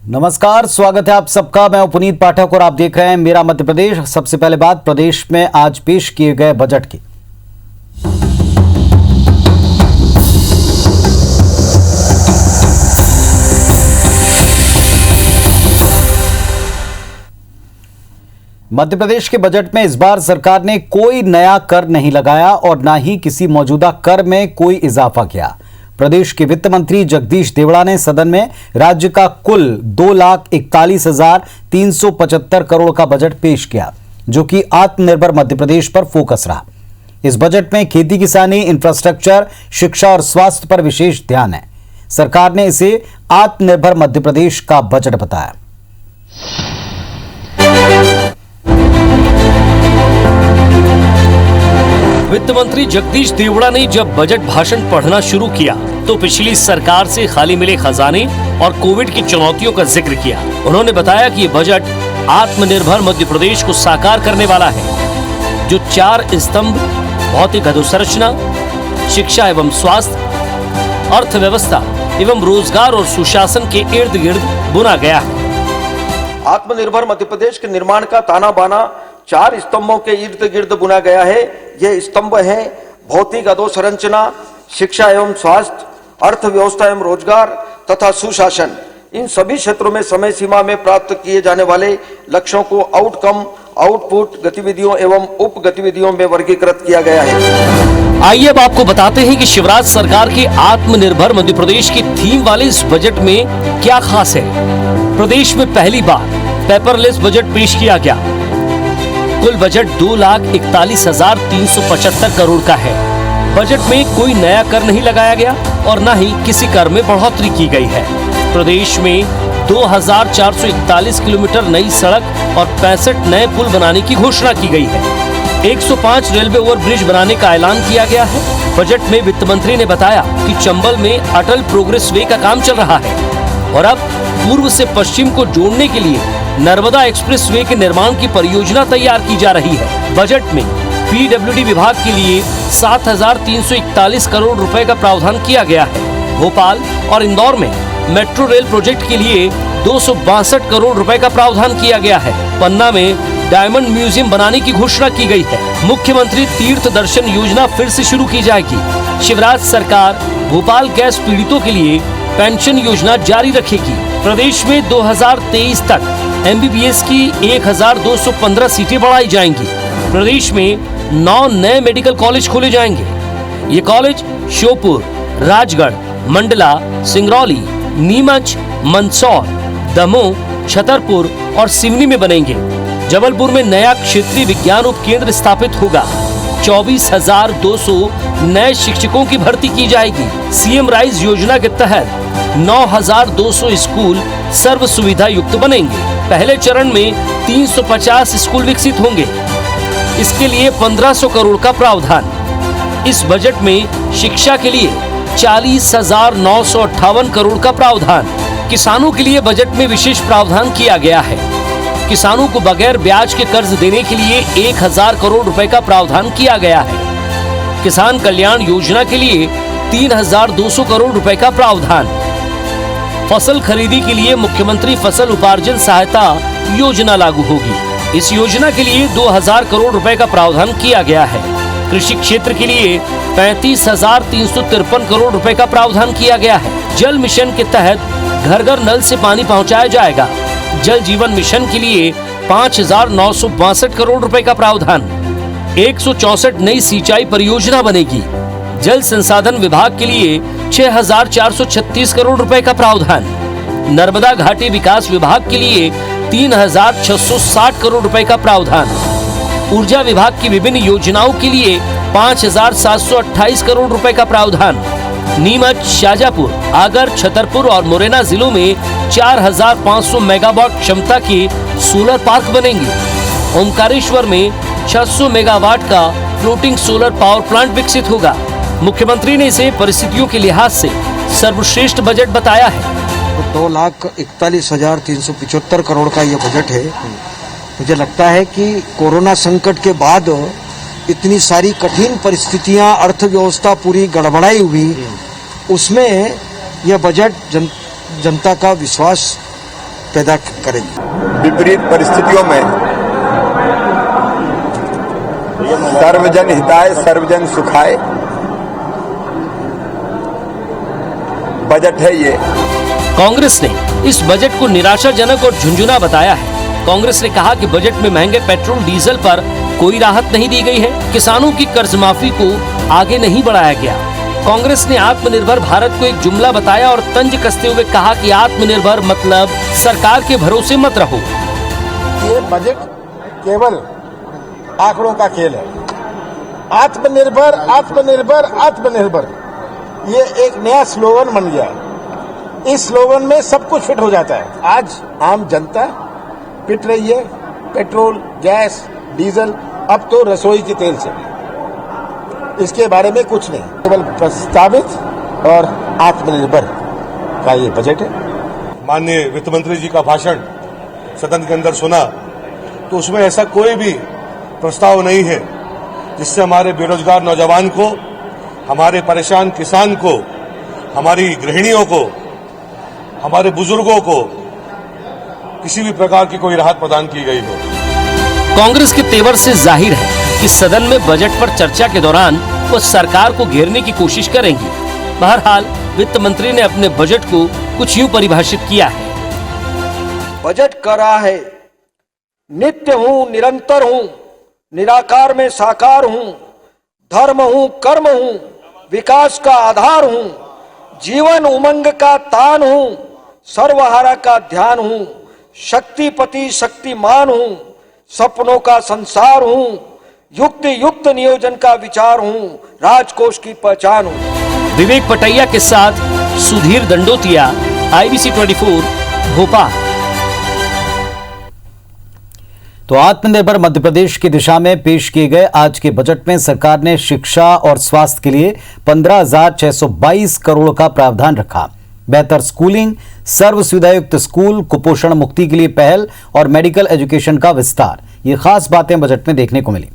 नमस्कार, स्वागत है आप सबका। मैं पुनीत पाठक और आप देख रहे हैं मेरा मध्य प्रदेश। सबसे पहले बात प्रदेश में आज पेश किए गए बजट की। मध्य प्रदेश के बजट में इस बार सरकार ने कोई नया कर नहीं लगाया और ना ही किसी मौजूदा कर में कोई इजाफा किया। प्रदेश के वित्त मंत्री जगदीश देवड़ा ने सदन में राज्य का कुल 2,41,375 करोड़ का बजट पेश किया, जो कि आत्मनिर्भर मध्य प्रदेश पर फोकस रहा। इस बजट में खेती किसानी, इंफ्रास्ट्रक्चर, शिक्षा और स्वास्थ्य पर विशेष ध्यान है। सरकार ने इसे आत्मनिर्भर मध्य प्रदेश का बजट बताया। वित्त मंत्री जगदीश देवड़ा ने जब बजट भाषण पढ़ना शुरू किया तो पिछली सरकार से खाली मिले खजाने और कोविड की चुनौतियों का जिक्र किया। उन्होंने बताया कि ये बजट आत्मनिर्भर मध्य प्रदेश को साकार करने वाला है, जो 4 स्तंभ भौतिक अधोसंरचना, शिक्षा एवं स्वास्थ्य, अर्थव्यवस्था एवं रोजगार और सुशासन के इर्द गिर्द बुना गया है। आत्मनिर्भर मध्य प्रदेश के निर्माण का ताना बाना 4 स्तंभों के इर्द गिर्द बुना गया है। ये स्तंभ है भौतिक अधोसंरचना, शिक्षा एवं स्वास्थ्य, अर्थव्यवस्था एवं रोजगार तथा सुशासन। इन सभी क्षेत्रों में समय सीमा में प्राप्त किए जाने वाले लक्ष्यों को आउटकम, आउटपुट गतिविधियों एवं उप गतिविधियों में वर्गीकृत किया गया है। आइए अब आपको बताते हैं कि शिवराज सरकार के आत्मनिर्भर मध्य प्रदेश की थीम वाले इस बजट में क्या खास है। प्रदेश में पहली बार पेपरलेस बजट पेश किया गया। कुल बजट 2,41,375 करोड़ का है। बजट में कोई नया कर नहीं लगाया गया और न ही किसी कर में बढ़ोतरी की गई है। प्रदेश में 2,441 किलोमीटर नई सड़क और 65 नए पुल बनाने की घोषणा की गई है। 105 रेलवे ओवरब्रिज बनाने का ऐलान किया गया है। बजट में वित्त मंत्री ने बताया कि चंबल में अटल प्रोग्रेस वे का काम चल रहा है और अब पूर्व से पश्चिम को जोड़ने के लिए नर्मदा एक्सप्रेस वे के निर्माण की परियोजना तैयार की जा रही है। बजट में पीडब्ल्यूडी विभाग के लिए 7,341 करोड़ रुपए का प्रावधान किया गया है। भोपाल और इंदौर में मेट्रो रेल प्रोजेक्ट के लिए 262 करोड़ रुपए का प्रावधान किया गया है। पन्ना में डायमंड म्यूजियम बनाने की घोषणा की गई है। मुख्यमंत्री तीर्थ दर्शन योजना फिर से शुरू की जाएगी। शिवराज सरकार भोपाल गैस पीड़ितों के लिए पेंशन योजना जारी रखेगी। प्रदेश में 2023 तक MBBS की 1,215 सीटें बढ़ाई जाएंगी। प्रदेश में 9 नए मेडिकल कॉलेज खोले जाएंगे। ये कॉलेज श्योपुर, राजगढ़, मंडला, सिंगरौली, नीमच, मंदसौर, दमोह, छतरपुर और सिवनी में बनेंगे। जबलपुर में नया क्षेत्रीय विज्ञान उपकेंद्र स्थापित होगा। 24,200 नए शिक्षकों की भर्ती की जाएगी। CM राइज योजना के तहत 9,200 स्कूल सर्व सुविधा युक्त बनेंगे। पहले चरण में 350 स्कूल विकसित होंगे। इसके लिए 1,500 करोड़ का प्रावधान। इस बजट में शिक्षा के लिए 40,958 करोड़ का प्रावधान। किसानों के लिए बजट में विशेष प्रावधान किया गया है। किसानों को बगैर ब्याज के कर्ज देने के लिए 1,000 करोड़ रुपए का प्रावधान किया गया है। किसान कल्याण योजना के लिए 3,200 करोड़ रुपए का प्रावधान। फसल खरीदी के लिए मुख्यमंत्री फसल उपार्जन सहायता योजना लागू होगी। इस योजना के लिए 2,000 करोड़ रुपए का प्रावधान किया गया है। कृषि क्षेत्र के लिए 35,353 करोड़ रुपए का प्रावधान किया गया है। जल मिशन के तहत घर घर नल से पानी पहुंचाया जाएगा। जल जीवन मिशन के लिए 5,962 करोड़ रुपए का प्रावधान। 164 नई सिंचाई परियोजना बनेगी। जल संसाधन विभाग के लिए 6,436 करोड़ रुपए का प्रावधान। नर्मदा घाटी विकास विभाग के लिए 3,660 करोड़ रुपए का प्रावधान। ऊर्जा विभाग की विभिन्न योजनाओं के लिए 5,728 करोड़ रुपए का प्रावधान। नीमच, शाजापुर, आगर, छतरपुर और मुरैना जिलों में 4,500 मेगावाट क्षमता के सोलर पार्क बनेंगे। ओमकारेश्वर में 600 मेगावाट का फ्लोटिंग सोलर पावर प्लांट विकसित होगा। मुख्यमंत्री ने इसे परिस्थितियों के लिहाज से सर्वश्रेष्ठ बजट बताया है। 2,41,375 करोड़ का यह बजट है। मुझे लगता है कि कोरोना संकट के बाद इतनी सारी कठिन परिस्थितियां, अर्थव्यवस्था पूरी गड़बड़ाई हुई, उसमें यह बजट जनता का विश्वास पैदा करेगी। विपरीत परिस्थितियों में सर्वजन हिताय सर्वजन सुखाय बजट है ये। कांग्रेस ने इस बजट को निराशाजनक और झुंझुना बताया है। कांग्रेस ने कहा कि बजट में महंगे पेट्रोल डीजल पर कोई राहत नहीं दी गई है, किसानों की कर्ज माफी को आगे नहीं बढ़ाया गया। कांग्रेस ने आत्मनिर्भर भारत को एक जुमला बताया और तंज कसते हुए कहा कि आत्मनिर्भर मतलब सरकार के भरोसे मत रहो। ये बजट केवल आंकड़ों का खेल है। आत्मनिर्भर आत्मनिर्भर आत्मनिर्भर ये एक नया स्लोगन बन गया है। इस स्लोगन में सब कुछ फिट हो जाता है। आज आम जनता पिट रही है पेट्रोल, गैस, डीजल, अब तो रसोई के तेल से। इसके बारे में कुछ नहीं, केवल प्रस्तावित और आत्मनिर्भर का ये बजट है। माननीय वित्त मंत्री जी का भाषण सदन के अंदर सुना तो उसमें ऐसा कोई भी प्रस्ताव नहीं है जिससे हमारे बेरोजगार नौजवान को, हमारे परेशान किसान को, हमारी गृहिणियों को, हमारे बुजुर्गों को किसी भी प्रकार की कोई राहत प्रदान की गई हो। कांग्रेस के तेवर से जाहिर है कि सदन में बजट पर चर्चा के दौरान वो सरकार को घेरने की कोशिश करेंगी। बहरहाल वित्त मंत्री ने अपने बजट को कुछ यूं परिभाषित किया है। बजट कर रहा है, नित्य हूं, निरंतर हूं, निराकार में साकार हूं, धर्म हूं, कर्म हूं, विकास का आधार हूं, जीवन उमंग का तान हूं, सर्वहारा का ध्यान हूं, शक्तिपति शक्तिमान हूं, सपनों का संसार हूं, युक्त युक्त नियोजन का विचार हूं, राजकोष की पहचान हूं। विवेक पटैया के साथ सुधीर दंडोतिया, IBC 24 भोपाल। तो आत्मनिर्भर मध्य प्रदेश की दिशा में पेश किए गए आज के बजट में सरकार ने शिक्षा और स्वास्थ्य के लिए 15,622 करोड़ का प्रावधान रखा। बेहतर स्कूलिंग, सर्व सुविधायुक्त स्कूल, कुपोषण मुक्ति के लिए पहल और मेडिकल एजुकेशन का विस्तार, ये खास बातें बजट में देखने को मिली।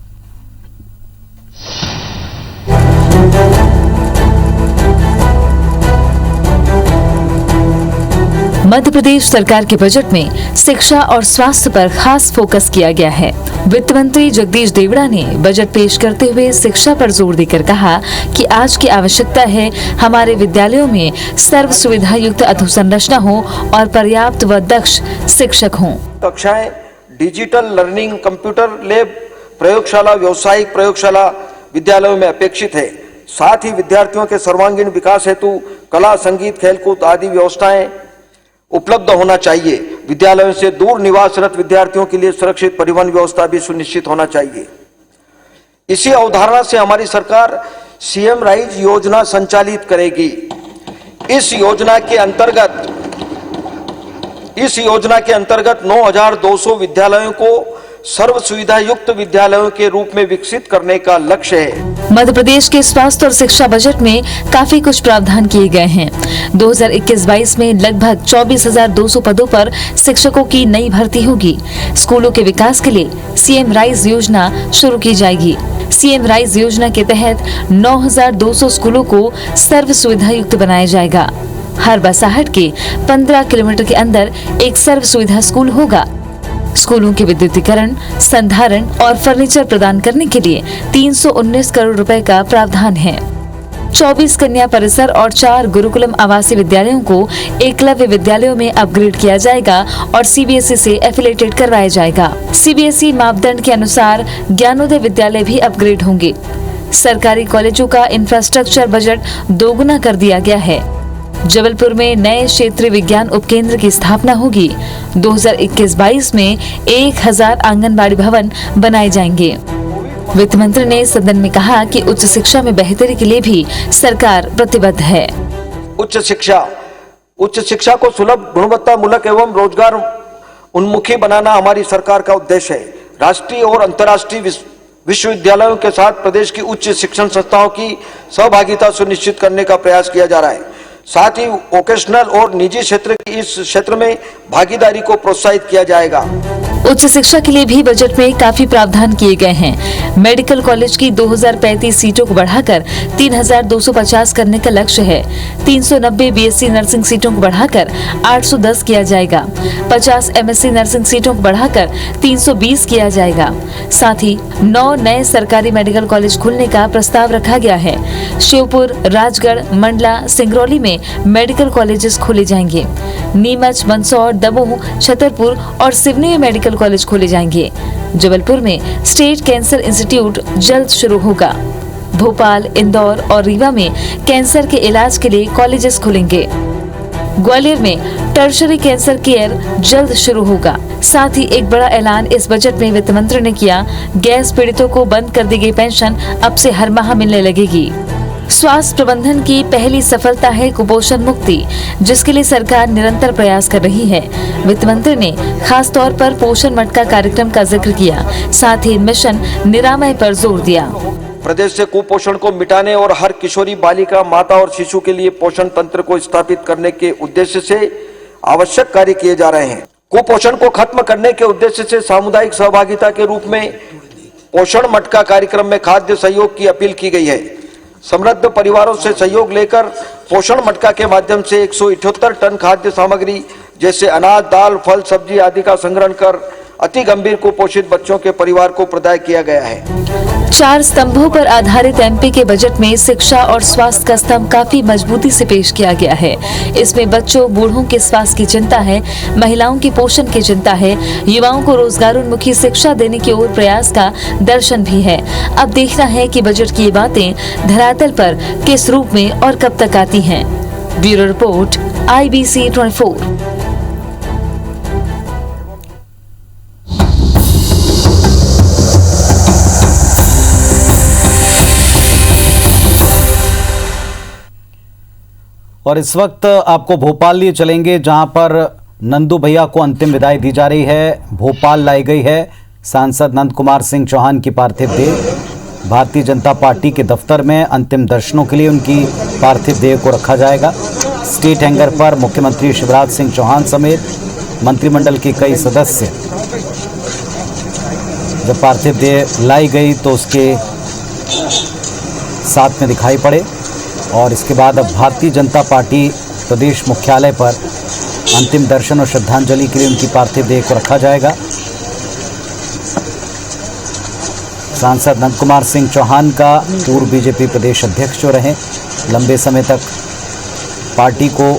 मध्य प्रदेश सरकार के बजट में शिक्षा और स्वास्थ्य पर खास फोकस किया गया है। वित्त मंत्री जगदीश देवड़ा ने बजट पेश करते हुए शिक्षा पर जोर देकर कहा कि आज की आवश्यकता है हमारे विद्यालयों में सर्व सुविधा युक्त अधोसंरचना हो और पर्याप्त व दक्ष शिक्षक हों। कक्षाएं डिजिटल लर्निंग, कंप्यूटर लैब, प्रयोगशाला, व्यावसायिक प्रयोगशाला विद्यालयों में अपेक्षित है। साथ ही विद्यार्थियों के सर्वांगीण विकास हेतु कला, संगीत, खेलकूद आदि व्यवस्थाएं उपलब्ध होना चाहिए। विद्यालयों से दूर निवासरत विद्यार्थियों के लिए सुरक्षित परिवहन व्यवस्था भी सुनिश्चित होना चाहिए। इसी अवधारणा से हमारी सरकार सीएम राइज योजना संचालित करेगी। इस योजना के अंतर्गत 9,200 विद्यालयों को सर्व सुविधा युक्त विद्यालयों के रूप में विकसित करने का लक्ष्य है। मध्य प्रदेश के स्वास्थ्य और शिक्षा बजट में काफी कुछ प्रावधान किए गए हैं। 2021-22 में लगभग 24,200 पदों पर शिक्षकों की नई भर्ती होगी। स्कूलों के विकास के लिए सीएम राइज योजना शुरू की जाएगी। सीएम राइज योजना के तहत 9,200 स्कूलों को सर्व सुविधा युक्त बनाया जाएगा। हर बसाहट के 15 किलोमीटर के अंदर एक सर्व सुविधा स्कूल होगा। स्कूलों के विद्युतीकरण, संधारण और फर्नीचर प्रदान करने के लिए 319 करोड़ रुपए का प्रावधान है। 24 कन्या परिसर और 4 गुरुकुलम आवासीय विद्यालयों को एकलव्य विद्यालयों में अपग्रेड किया जाएगा और सीबीएसई से एफिलिएटेड करवाया जाएगा। सीबीएसई मापदंड के अनुसार ज्ञानोदय विद्यालय भी अपग्रेड होंगे। सरकारी कॉलेजों का इंफ्रास्ट्रक्चर बजट दोगुना कर दिया गया है। जबलपुर में नए क्षेत्रीय विज्ञान उपकेंद्र की स्थापना होगी। 2021-22 में 1,000 आंगनबाड़ी भवन बनाए जाएंगे। वित्त मंत्री ने सदन में कहा कि उच्च शिक्षा में बेहतरी के लिए भी सरकार प्रतिबद्ध है। उच्च शिक्षा को सुलभ, गुणवत्तामूलक एवं रोजगार उन्मुखी बनाना हमारी सरकार का उद्देश्य है। राष्ट्रीय और अंतर्राष्ट्रीय विश्वविद्यालयों के साथ प्रदेश की उच्च शिक्षण संस्थाओं की सहभागिता सुनिश्चित करने का प्रयास किया जा रहा है। साथ ही वोकेशनल और निजी क्षेत्र की इस क्षेत्र में भागीदारी को प्रोत्साहित किया जाएगा। उच्च शिक्षा के लिए भी बजट में काफी प्रावधान किए गए हैं। मेडिकल कॉलेज की 2035 सीटों को बढ़ाकर 3,250 करने का लक्ष्य है। 390 बीएससी नर्सिंग सीटों को बढ़ाकर 810 किया जाएगा। 50 MSc नर्सिंग सीटों को बढ़ाकर 320 किया जाएगा। साथ ही 9 नए सरकारी मेडिकल कॉलेज खुलने का प्रस्ताव रखा गया है। श्योपुर, राजगढ़, मंडला, सिंगरौली में मेडिकल कॉलेजेस खोले जाएंगे। नीमच, मंदसौर, दमोह, छतरपुर और सिवनी में मेडिकल कॉलेज खोले जाएंगे। जबलपुर में स्टेट कैंसर इंस्टीट्यूट जल्द शुरू होगा। भोपाल, इंदौर और रीवा में कैंसर के इलाज के लिए कॉलेजेस खुलेंगे। ग्वालियर में टर्शरी कैंसर केयर जल्द शुरू होगा। साथ ही एक बड़ा ऐलान इस बजट में वित्त मंत्री ने किया, गैस पीड़ितों को बंद कर दी गई पेंशन अब से हर माह मिलने लगेगी। स्वास्थ्य प्रबंधन की पहली सफलता है कुपोषण मुक्ति, जिसके लिए सरकार निरंतर प्रयास कर रही है। वित्त मंत्री ने खास तौर पर पोषण मटका कार्यक्रम का जिक्र किया, साथ ही मिशन निरामय पर जोर दिया। प्रदेश से कुपोषण को मिटाने और हर किशोरी बालिका, माता और शिशु के लिए पोषण तंत्र को स्थापित करने के उद्देश्य से आवश्यक कार्य किए जा रहे हैं। कुपोषण को खत्म करने के उद्देश्य से सामुदायिक सहभागिता के रूप में पोषण मटका कार्यक्रम में खाद्य सहयोग की अपील की गई है। समृद्ध परिवारों से सहयोग लेकर पोषण मटका के माध्यम से 178 टन खाद्य सामग्री जैसे अनाज, दाल, फल, सब्जी आदि का संग्रहण कर अति गंभीर कुपोषित बच्चों के परिवार को प्रदान किया गया है। 4 स्तंभों पर आधारित एमपी के बजट में शिक्षा और स्वास्थ्य का स्तंभ काफी मजबूती से पेश किया गया है। इसमें बच्चों, बूढ़ों के स्वास्थ्य की चिंता है, महिलाओं की पोषण की चिंता है, युवाओं को रोजगारोन्मुखी शिक्षा देने की ओर प्रयास का दर्शन भी है। अब देखना है कि बजट की ये बातें धरातल पर किस रूप में और कब तक आती हैं। Bureau report, IBC 24। और इस वक्त आपको भोपाल लिए चलेंगे, जहां पर नंदू भैया को अंतिम विदाई दी जा रही है। भोपाल लाई गई है सांसद नंद कुमार सिंह चौहान की पार्थिव देह। भारतीय जनता पार्टी के दफ्तर में अंतिम दर्शनों के लिए उनकी पार्थिव देह को रखा जाएगा। स्टेट हैंगर पर मुख्यमंत्री शिवराज सिंह चौहान समेत मंत्रिमंडल के कई सदस्य जब पार्थिव देह लाई गई तो उसके साथ में दिखाई पड़े। और इसके बाद अब भारतीय जनता पार्टी प्रदेश मुख्यालय पर अंतिम दर्शन और श्रद्धांजलि के लिए उनकी पार्थिव देह को रखा जाएगा। सांसद नंद कुमार सिंह चौहान का पूर्व बीजेपी प्रदेश अध्यक्ष जो रहे, लंबे समय तक पार्टी को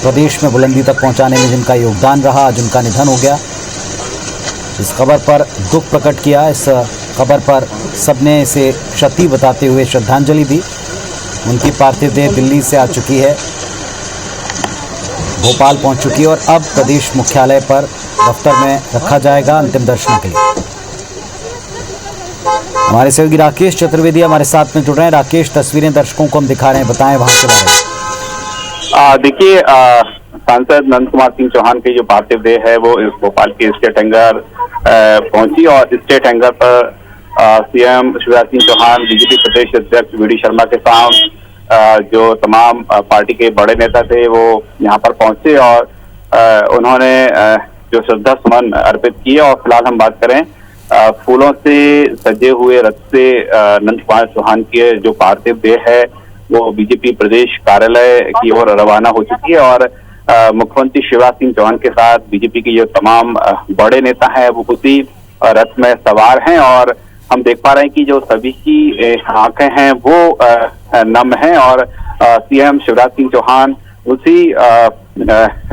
प्रदेश में बुलंदी तक पहुंचाने में जिनका योगदान रहा, आज उनका निधन हो गया। इस खबर पर दुख प्रकट किया। इस खबर पर सबने इसे क्षति बताते हुए श्रद्धांजलि दी। उनकी पार्थिव देह दिल्ली से आ चुकी है, भोपाल पहुंच चुकी है और अब प्रदेश मुख्यालय पर दफ्तर में रखा जाएगा अंतिम दर्शनों के लिए। हमारे सहयोगी राकेश चतुर्वेदी हमारे साथ में जुड़ रहे हैं। राकेश, तस्वीरें दर्शकों को हम दिखा रहे हैं, बताएं वहां के बारे में। देखिए, सांसद नंद कुमार सिंह चौहान की जो पार्थिव देह है वो इस भोपाल के स्टेट हैंगर पहुंची और स्टेट हैंगर पर सीएम शिवराज सिंह चौहान, बीजेपी प्रदेश अध्यक्ष VD शर्मा के साथ जो तमाम पार्टी के बड़े नेता थे वो यहाँ पर पहुंचे और उन्होंने जो श्रद्धा सुमन अर्पित किए। और फिलहाल हम बात करें फूलों से सजे हुए रथ से नंद कुमार चौहान की जो पार्थिव देह है वो बीजेपी प्रदेश कार्यालय की ओर रवाना हो चुकी है और मुख्यमंत्री शिवराज सिंह चौहान के साथ बीजेपी के जो तमाम बड़े नेता हैं वो उसी रथ में सवार हैं और हम देख पा रहे हैं कि जो सभी की आंखें हैं वो नम हैं और सीएम शिवराज सिंह चौहान उसी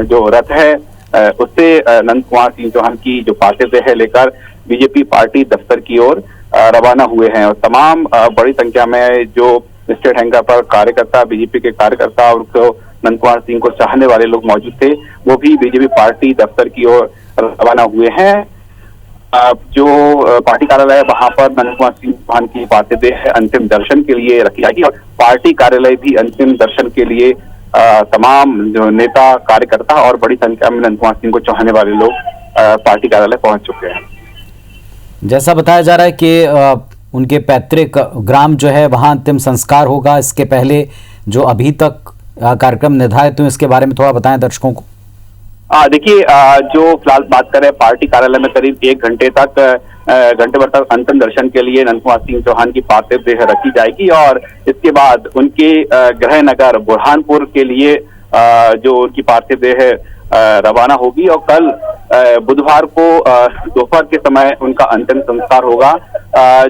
जो रथ है उससे नंद कुमार सिंह चौहान की जो पार्थिव देह है लेकर बीजेपी पार्टी दफ्तर की ओर रवाना हुए हैं। और तमाम बड़ी संख्या में जो स्टेट हैंगर पर कार्यकर्ता, बीजेपी के कार्यकर्ता और नंद कुमार सिंह को चाहने वाले लोग मौजूद थे, वो भी बीजेपी पार्टी दफ्तर की ओर रवाना हुए हैं। जो पार्टी कार्यालय है वहां पर नंद कुमार सिंह चौहान की पार्थिव देह अंतिम दर्शन के लिए रखी जाएगी और पार्टी कार्यालय भी अंतिम दर्शन के लिए तमाम जो नेता, कार्यकर्ता और बड़ी संख्या में नंद कुमार सिंह को चाहने वाले लोग पार्टी कार्यालय पहुंच चुके हैं। जैसा बताया जा रहा है कि उनके पैतृक ग्राम जो है वहां अंतिम संस्कार होगा। इसके पहले जो अभी तक कार्यक्रम निर्धारित हुए इसके बारे में थोड़ा बताएं दर्शकों को। देखिए, जो फिलहाल बात करें पार्टी कार्यालय में करीब 1 घंटे भर तक अंतिम दर्शन के लिए नंद कुमार सिंह चौहान की पार्थिव देह रखी जाएगी और इसके बाद उनके गृह नगर बुरहानपुर के लिए जो उनकी पार्थिव देह है रवाना होगी और कल बुधवार को दोपहर के समय उनका अंतिम संस्कार होगा।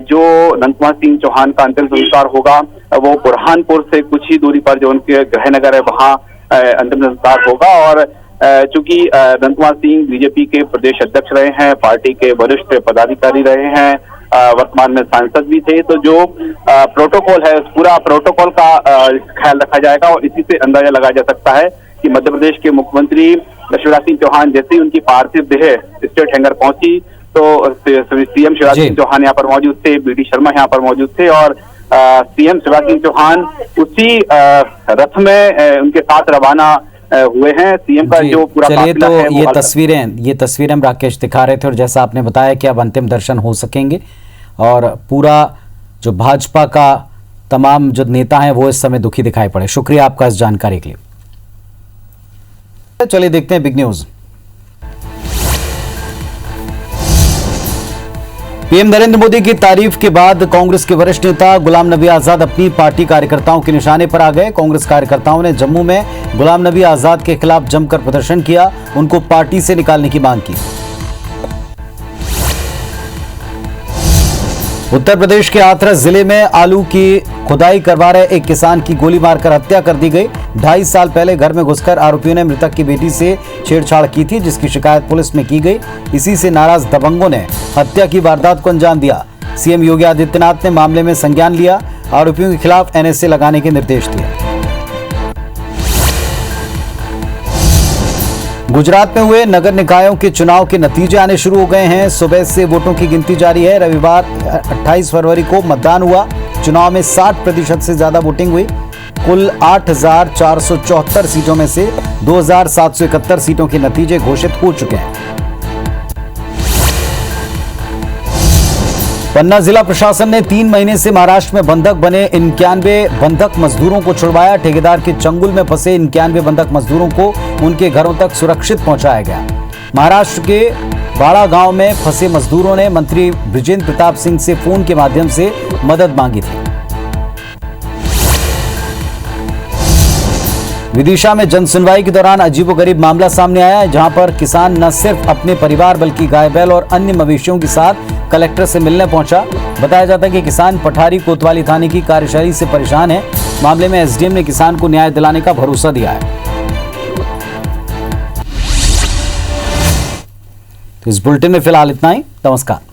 जो नंद कुमार सिंह चौहान का अंतिम संस्कार होगा वो बुरहानपुर से कुछ ही दूरी पर जो उनके गृहनगर है वहां अंतिम संस्कार होगा। और चूंकि नंद कुमार सिंह बीजेपी के प्रदेश अध्यक्ष रहे हैं, पार्टी के वरिष्ठ पदाधिकारी रहे हैं, वर्तमान में सांसद भी थे, तो जो प्रोटोकॉल है उस पूरा प्रोटोकॉल का ख्याल रखा जाएगा। और इसी से अंदाजा लगाया जा सकता है कि मध्य प्रदेश के मुख्यमंत्री शिवराज सिंह चौहान जैसे ही उनकी पार्थिव देह स्टेट हैंगर पहुंची तो सीएम शिवराज सिंह चौहान यहाँ पर मौजूद थे, बीडी शर्मा यहाँ पर मौजूद थे और सीएम शिवराज सिंह चौहान उसी रथ में उनके साथ रवाना हुए हैं। सीएम का जो पूरा चलिए, तो ये तस्वीरें हम राकेश दिखा रहे थे और जैसा आपने बताया कि अब अंतिम दर्शन हो सकेंगे और पूरा जो भाजपा का तमाम जो नेता हैं वो इस समय दुखी दिखाई पड़े। शुक्रिया आपका इस जानकारी के लिए। चलिए देखते हैं big news. PM Narendra Modi की तारीफ के बाद कांग्रेस के वरिष्ठ नेता गुलाम नबी आजाद अपनी पार्टी कार्यकर्ताओं के निशाने पर आ गए। कांग्रेस कार्यकर्ताओं ने जम्मू में गुलाम नबी आजाद के खिलाफ जमकर प्रदर्शन किया, उनको पार्टी से निकालने की मांग की। उत्तर प्रदेश के हाथरस जिले में आलू की खुदाई करवा रहे एक किसान की गोली मारकर हत्या कर दी गई। 2.5 साल पहले घर में घुसकर आरोपियों ने मृतक की बेटी से छेड़छाड़ की थी, जिसकी शिकायत पुलिस में की गई। इसी से नाराज दबंगों ने हत्या की वारदात को अंजाम दिया। सीएम योगी आदित्यनाथ ने मामले में संज्ञान लिया, आरोपियों के खिलाफ एनएसए लगाने के निर्देश दिए। गुजरात में हुए नगर निकायों के चुनाव के नतीजे आने शुरू हो गए हैं। सुबह से वोटों की गिनती जारी है। रविवार 28 फरवरी को मतदान हुआ। चुनाव में 60% से ज्यादा वोटिंग हुई। कुल 8,474 सीटों में से 2,771 सीटों के नतीजे घोषित हो चुके हैं। पन्ना जिला प्रशासन ने 3 महीने से महाराष्ट्र में बंधक बने 91 बंधक मजदूरों को छुड़वाया। ठेकेदार के चंगुल में फंसे 91 बंधक मजदूरों को उनके घरों तक सुरक्षित पहुंचाया गया। महाराष्ट्र के बाड़ा गांव में फंसे मजदूरों ने मंत्री बृजेंद्र प्रताप सिंह से फोन के माध्यम से मदद मांगी थी। विदिशा में जन सुनवाई के दौरान अजीबोगरीब मामला सामने आया, जहां पर किसान न सिर्फ अपने परिवार बल्कि गाय बैल और अन्य मवेशियों के साथ कलेक्टर से मिलने पहुंचा। बताया जाता है कि किसान पठारी कोतवाली थाने की कार्यशैली से परेशान है। मामले में एसडीएम ने किसान को न्याय दिलाने का भरोसा दिया है। तो इस बुलेटिन में फिलहाल इतना ही। नमस्कार।